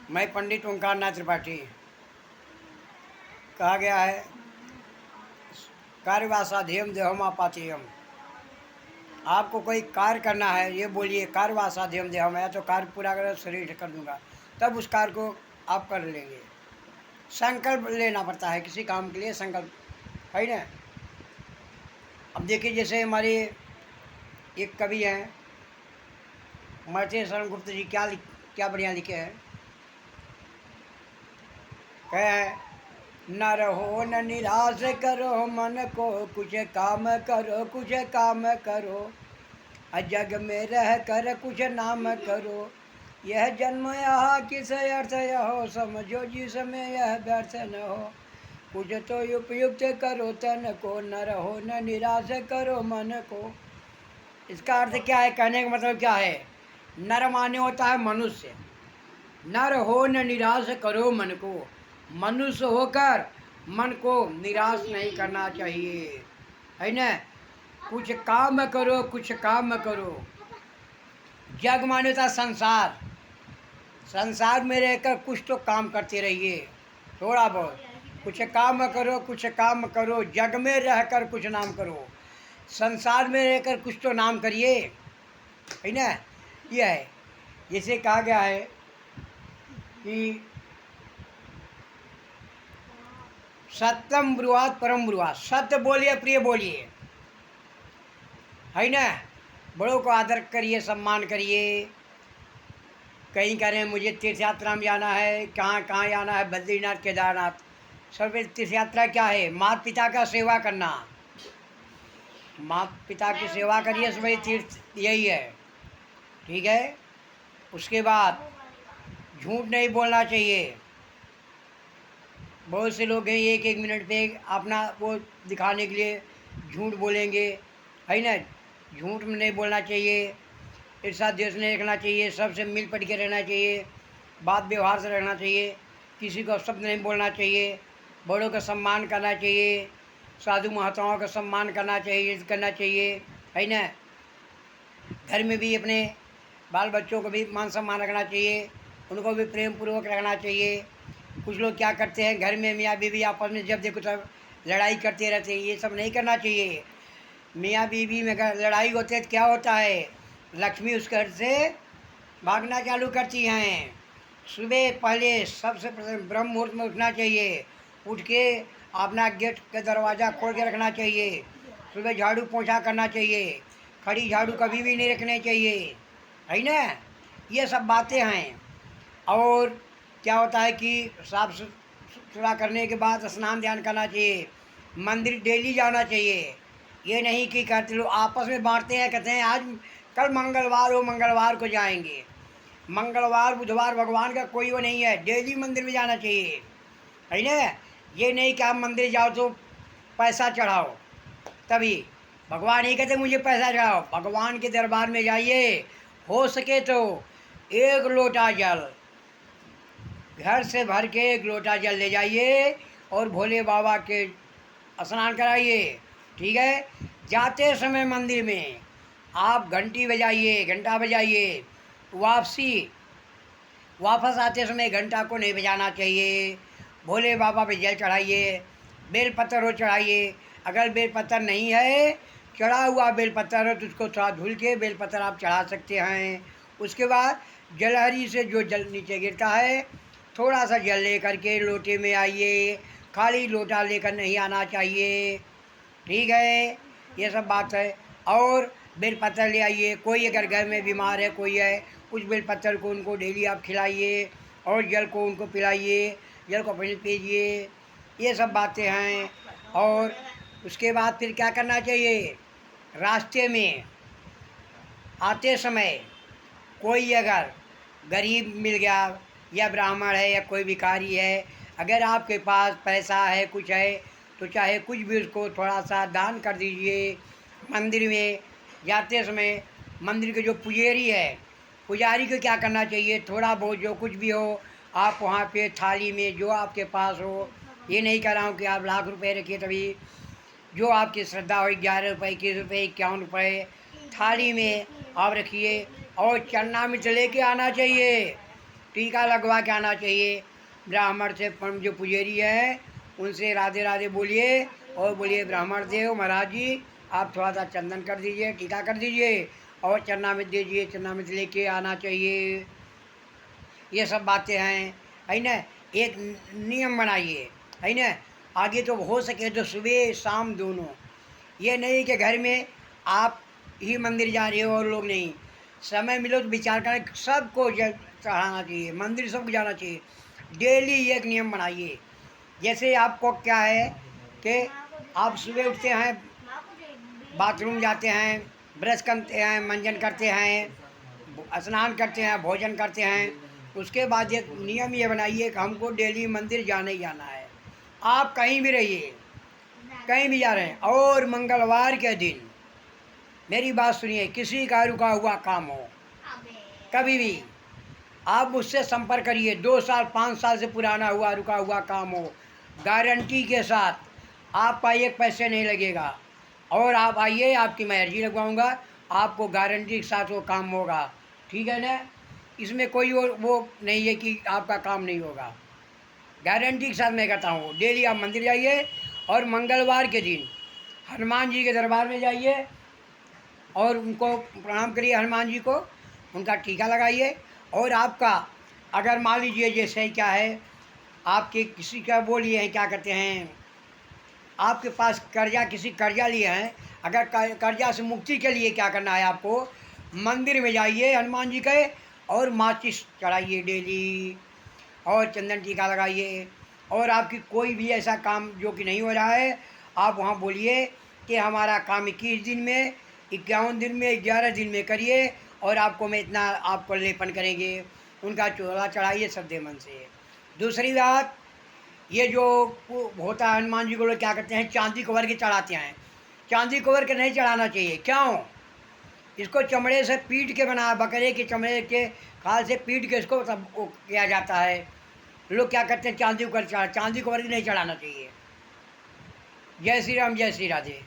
मैं पंडित ओंकार नाथ त्रिपाठी। कहा गया है कार्यवासाध्यम देहमापातेयम। आपको कोई कार्य करना है, ये बोलिए कार्यवासाध्यम देहम है, तो कार्य पूरा कर शरीर कर दूंगा, तब उस कार्य को आप कर लेंगे। संकल्प लेना पड़ता है किसी काम के लिए, संकल्प है ना। अब देखिए, जैसे हमारे एक कवि हैं मर्त्य शरण गुप्त जी, क्या बढ़िया लिखे हैं। कहे, न रहो न निराश करो मन को, कुछ काम करो कुछ काम करो, जग में रह कर कुछ नाम करो, यह जन्म यहाँ किस अर्थ हो, समझो जिसमें यह व्यर्थ न हो, कुछ तो उपयुक्त करो तन को, न रहो न निराश करो मन को। इसका अर्थ क्या है, कहने का मतलब क्या है? नर माने होता है मनुष्य। नर हो न निराश करो मन को, मनुष्य होकर मन को निराश नहीं करना चाहिए, है ना। कुछ काम करो कुछ काम करो। जग माने होता संसार। संसार में रहकर कुछ तो काम करते रहिए, थोड़ा बहुत। कुछ काम करो कुछ काम करो, जग में रहकर कुछ नाम करो। संसार में रहकर कुछ तो नाम करिए, है ना। यह है, जैसे कहा गया है कि सत्यम ब्रुवात परम ब्रुवात, सत्य बोलिए प्रिय बोलिए, है ना। बड़ों को आदर करिए, सम्मान करिए। कहीं कह रहे हैं मुझे तीर्थ यात्रा में जाना है, कहाँ कहाँ जाना है, बद्रीनाथ केदारनाथ। सब तीर्थ यात्रा क्या है? माता पिता का सेवा करना। माता पिता की सेवा करिए, सब तीर्थ यही है, ठीक है। उसके बाद झूठ नहीं बोलना चाहिए। बहुत से लोग हैं एक एक मिनट पे अपना वो दिखाने के लिए झूठ बोलेंगे, है ना। झूठ में नहीं बोलना चाहिए, ईर्ष्या द्वेष नहीं रखना चाहिए, सबसे मिल पट के रहना चाहिए, बात व्यवहार से रहना चाहिए, किसी को शब्द नहीं बोलना चाहिए, बड़ों का सम्मान करना चाहिए, साधु महात्माओं का सम्मान करना चाहिए, करना चाहिए, है ना। घर में भी अपने बाल बच्चों को भी मान सम्मान रखना चाहिए, उनको भी प्रेम पूर्वक रखना चाहिए। कुछ लोग क्या करते हैं, घर में मियाँ बीवी आपस में जब देखो तब लड़ाई करते रहते हैं, ये सब नहीं करना चाहिए। मियाँ बीवी में अगर लड़ाई होती है तो क्या होता है, लक्ष्मी उस घर से भागना चालू करती हैं। सुबह पहले सबसे प्रथम ब्रह्म मुहूर्त में उठना चाहिए, उठ के अपना गेट का दरवाज़ा खोल के रखना चाहिए, सुबह झाड़ू पोछा करना चाहिए, खड़ी झाड़ू कभी भी नहीं रखने चाहिए, है ना। ये सब बातें हैं। और क्या होता है कि साफ सुथरा करने के बाद स्नान ध्यान करना चाहिए, मंदिर डेली जाना चाहिए। ये नहीं कि कहते लोग आपस में बांटते हैं, कहते हैं आज कल मंगलवार हो, मंगलवार को जाएंगे। मंगलवार बुधवार भगवान का कोई वो नहीं है, डेली मंदिर में जाना चाहिए, है ना। ये नहीं कि आप मंदिर जाओ तो पैसा चढ़ाओ, तभी भगवान ही कहते मुझे पैसा चढ़ाओ। भगवान के दरबार में जाइए, हो सके तो एक लोटा जल घर से भर के एक लोटा जल ले जाइए और भोले बाबा के स्नान कराइए, ठीक है। जाते समय मंदिर में आप घंटी बजाइए, घंटा बजाइए। वापस आते समय घंटा को नहीं बजाना चाहिए। भोले बाबा पे जल चढ़ाइए, बेलपत्र हो चढ़ाइए। अगर बेलपत्र नहीं है, चढ़ा हुआ बेलपत्र हो तो उसको थोड़ा धुल के बेलपत्र आप चढ़ा सकते हैं। उसके बाद जलहरी से जो जल नीचे गिरता है, थोड़ा सा जल ले करके लोटे में आइए, खाली लोटा लेकर नहीं आना चाहिए, ठीक है। ये सब बात है। और बेलपत्र ले आइए। कोई अगर घर में बीमार है, कोई है, उस बेलपत्र को उनको डेली आप खिलाइए और जल को उनको पिलाइए, जल को पानी पीजिए। ये सब बातें हैं। और उसके बाद फिर क्या करना चाहिए, रास्ते में आते समय कोई अगर गरीब मिल गया या ब्राह्मण है या कोई भिखारी है, अगर आपके पास पैसा है, कुछ है, तो चाहे कुछ भी उसको थोड़ा सा दान कर दीजिए। मंदिर में जाते समय मंदिर के जो पुजारी है, पुजारी को क्या करना चाहिए, थोड़ा बहुत जो कुछ भी हो आप वहाँ पे थाली में जो आपके पास हो, ये नहीं कह रहा हूँ कि आप लाख रुपए रखिए, तभी जो आपकी श्रद्धा हो, 11 रुपये, 21 रुपये, 51 रुपये थाली में आप रखिए। और चरणामृत लेके आना चाहिए, टीका लगवा के आना चाहिए। ब्राह्मण से जो पुजेरी है उनसे राधे राधे बोलिए और बोलिए ब्राह्मण देव महाराज जी आप थोड़ा सा चंदन कर दीजिए, टीका कर दीजिए और चरणामृत दीजिए, चरणामृत लेके आना चाहिए। ये सब बातें हैं, है ना। एक नियम बनाइए, है ना। आगे तो हो सके तो सुबह शाम दोनों, ये नहीं कि घर में आप ही मंदिर जा रहे हो और लोग नहीं। समय मिलो तो विचार करें, सबको चढ़ाना चाहिए, मंदिर सबको जाना चाहिए। डेली एक नियम बनाइए। जैसे आपको क्या है कि आप सुबह उठते हैं, बाथरूम जाते हैं, ब्रश करते हैं, मंजन करते हैं, स्नान करते हैं, भोजन करते हैं, उसके बाद एक नियम ये बनाइए कि हमको डेली मंदिर जाना ही जाना है। आप कहीं भी रहिए, कहीं भी जा रहे हैं, और मंगलवार के दिन मेरी बात सुनिए, किसी का रुका हुआ काम हो, कभी भी आप मुझसे संपर्क करिए। 2 साल 5 साल से पुराना हुआ रुका हुआ काम हो, गारंटी के साथ आपका एक पैसे नहीं लगेगा। और आप आइए, आपकी मैं अर्जी लगवाऊंगा, आपको गारंटी के साथ वो काम होगा। ठीक है ना। इसमें कोई वो नहीं है कि आपका काम नहीं होगा, गारंटी के साथ मैं कहता हूँ। डेली आप मंदिर जाइए और मंगलवार के दिन हनुमान जी के दरबार में जाइए और उनको प्रणाम करिए, हनुमान जी को, उनका टीका लगाइए। और आपका अगर मान लीजिए जैसे क्या है, आपके किसी का वो लिए हैं, क्या कहते हैं, आपके पास कर्जा, किसी कर्जा लिए हैं, अगर कर्जा से मुक्ति के लिए क्या करना है, आपको मंदिर में जाइए हनुमान जी के और माचिस चढ़ाइए डेली और चंदन टीका लगाइए। और आपकी कोई भी ऐसा काम जो कि नहीं हो रहा है, आप वहाँ बोलिए कि हमारा काम 21 दिन में, 51 दिन में, 11 दिन में करिए और आपको मैं इतना आपको लेपन करेंगे। उनका चोला चढ़ाइए श्रद्धे मन से। दूसरी बात, ये जो होता है हनुमान जी को लोग क्या करते हैं, चांदी कवर के चढ़ाते हैं। चांदी कवर के नहीं चढ़ाना चाहिए। क्यों? इसको चमड़े से पीट के बना, बकरे के चमड़े के खाल से पीट के इसको सब किया जाता है। लोग क्या करते हैं, चांदी कवर चढ़ा, चांदी कवर के नहीं चढ़ाना चाहिए। जय श्री राम, जय श्री राधे।